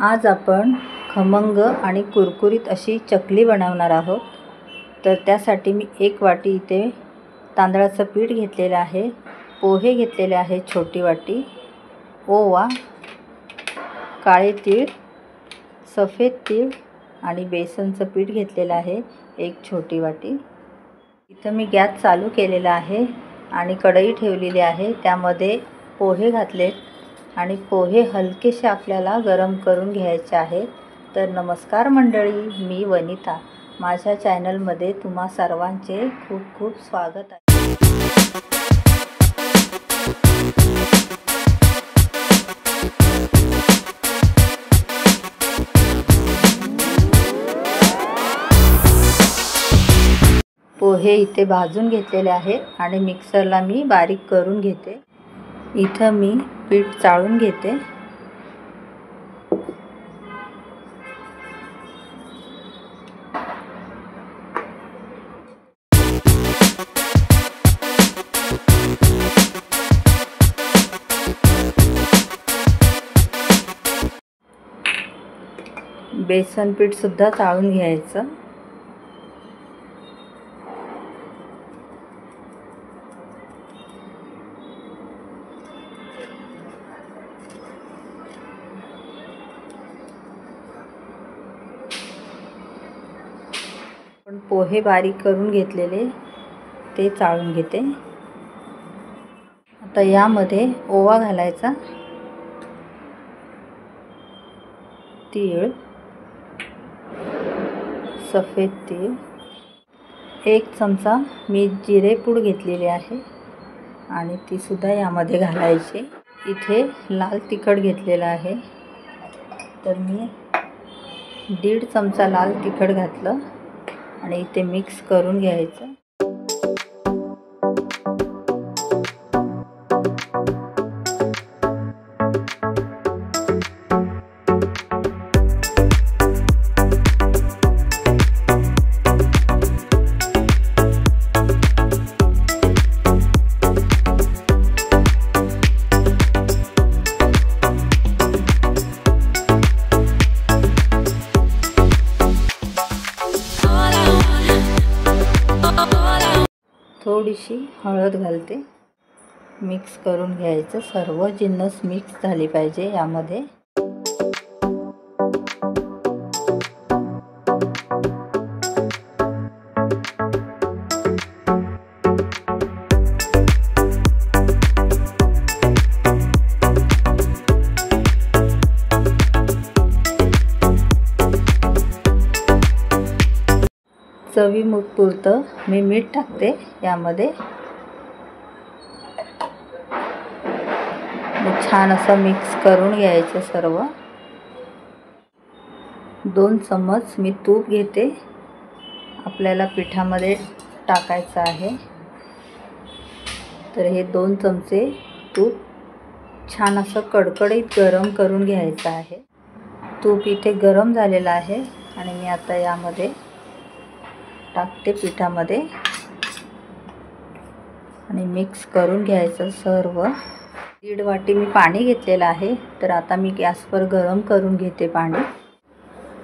आज आपण खमंग आणि कुरकुरीत अशी चकली बनवणार आहोत। तर त्यासाठी मी 1 वाटी इथे तांदळाचं पीठ घेतलेलं आहे, पोहे घेतलेले आहे छोटी वाटी, ओवा, काळे तीळ, सफेद तीळ आणि बेसनचं पीठ घेतलेलं आहे 1 छोटी वाटी। इथं मी गॅस चालू केलेला आहे आणि कढई ठेवलेली आहे, त्यामध्ये पोहे घातले आणि पोहे हलकेसे आपल्याला गरम करून घ्यायचे आहेत। तर नमस्कार मंडळी, मी वनिता, माझ्या चॅनलमध्ये तुम्हा सर्वांचे खूप खूप स्वागत आहे। पोहे इथे भाजून घेतलेले आहे आणि मिक्सरला मी बारीक करून घेते। इथं मी पीठ चाळून घेते। बेसन पीठ सुद्धा चाळून घ्यायचं। पण पोहे बारीक करून घेतलेले ते चाळून घेते। आता यामध्ये ओवा घालायचा, तीळ, सफेद तीळ, 1 चमचा मी जिरेपूड घेतलेली आहे आणि ती सुद्धा यामध्ये घालायची। इथे लाल तिखट घेतलेला आहे, तर मी 1.5 चमचा लाल तिखट घातलं आणि इथे मिक्स करून घ्यायचं। थोडीशी हळद घालते, मिक्स करून घ्यायचं। सर्व जिन्नस मिक्स झाले पाहिजे यामध्ये। चवीपुरतं मी मीठ टाकते यामध्ये। छान असं मिक्स करून घ्यायचं सर्व। 2 चम्मच मी तूप घेते, आपल्याला पिठामध्ये टाकायचं आहे। तर हे 2 चमचे तूप छान असं कडकडीत गरम करून घ्यायचं आहे। तूप इथे गरम झालेलं आहे आणि मी आता यामध्ये टाकते पिठामध्ये आणि मिक्स करून घ्यायचं सर्व। 1.5 वाटी मी पाणी घेतलेलं आहे, तर आता मी गॅसवर गरम करून घेते पाणी।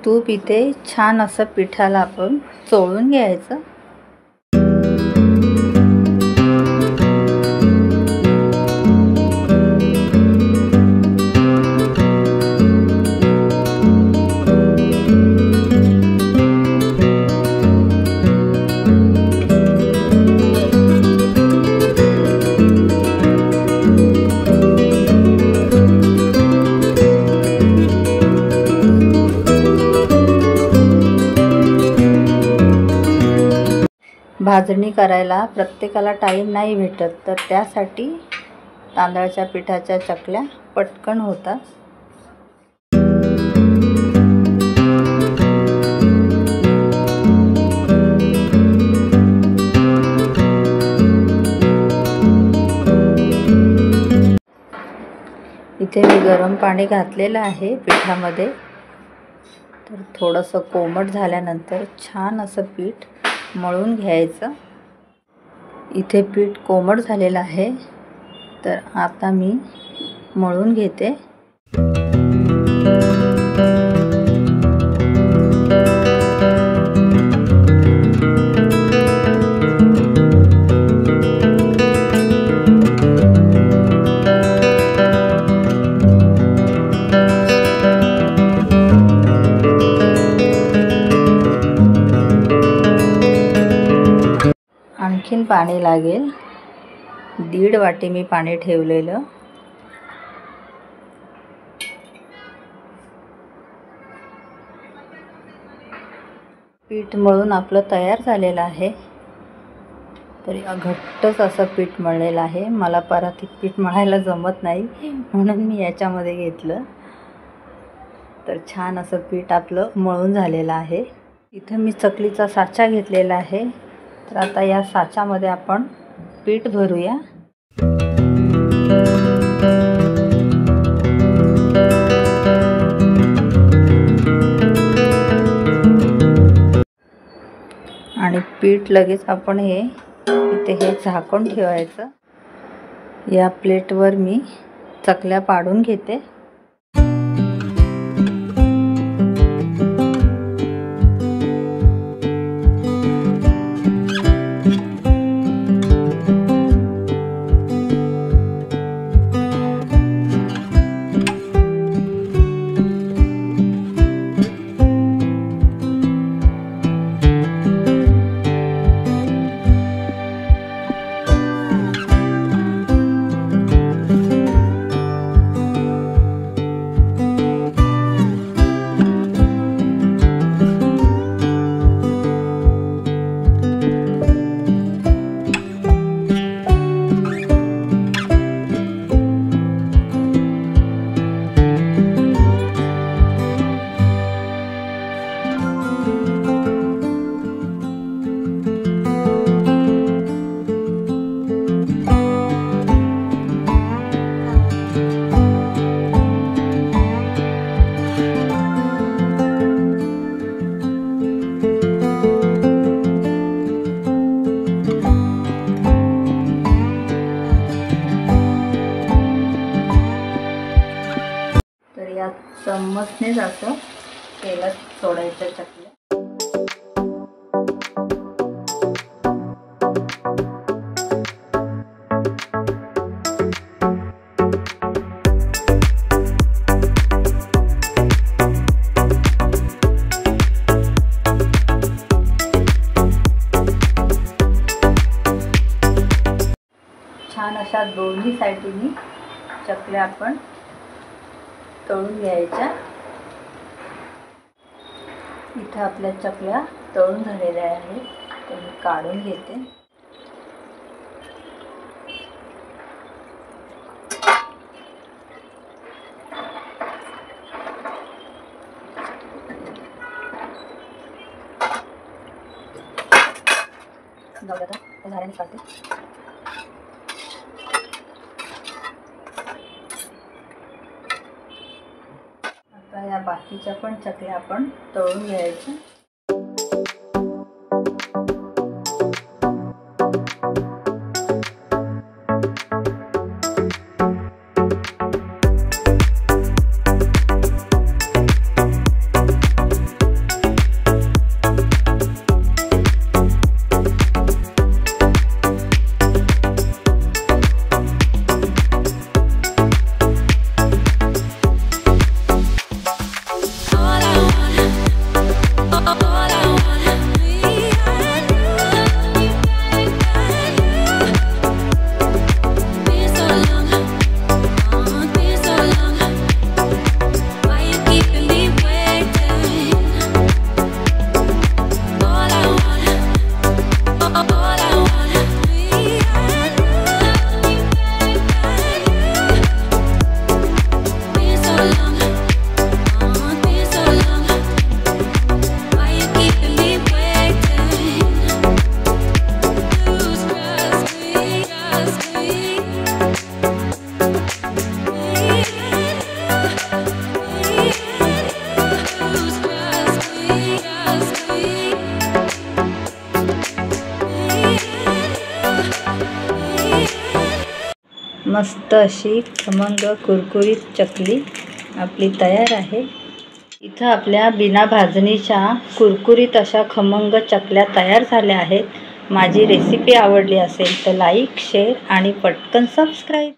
तूप इथे छान असं पिठाला आपण चोळून घ्यायचं। भाजणी करायला प्रत्येकाला टाईम नाही भेटत, तर त्यासाठी तांदळाच्या पिठाच्या चकल्या पटकन होतात। इथे मी गरम पाणी घातलेलं आहे पिठामध्ये, तर थोडंसं कोमट झाल्यानंतर छान असं पीठ मळून घ्यायचं। इथे पीठ कोमट झालेलं आहे, तर आता मी मळून घेते। पाणी लागेल. 1.5 वाटी मी पाणी ठेवलेलं. पीठ मळून आपलं तयार झालेलं आहे. तरी घट्टच असं पीठ मळलेलं आहे. मला परातीत पीठ मळायला जमत नाही म्हणून मी याच्यामध्ये घेतलं. तर छान असं पीठ आपलं मळून झालेलं आहे. इथं मी चकलीचा साचा घेतलेला आहे. तर आता या साच्यामध्ये आपण पीठ भरूया. आणि पीठ लगेच आपण इथे हे झाकून ठेवायचं. या प्लेटवर मी चकल्या पाडून घेते. या चम्मचनेच असं तेलात सोडायचं चकल्या. छान अशा दोन्ही साईडनी चकल्या आपण तळून घ्यायच्या. इथं आपल्या चकल्या तळून झालेल्या आहेत. तर मी काढून घेते. झाल्याने काढते. या बाकीच्या पण चकल्या आपण तळून घ्यायच्या. मस्त अशी खमंग कुरकुरीत चकली आपली तयार आहे. इथं आपल्या बिना भाजणीच्या कुरकुरीत अशा खमंग चकल्या तयार झाल्या आहेत. माझी रेसिपी आवडली असेल तर लाईक, शेअर आणि पटकन सबस्क्राईब.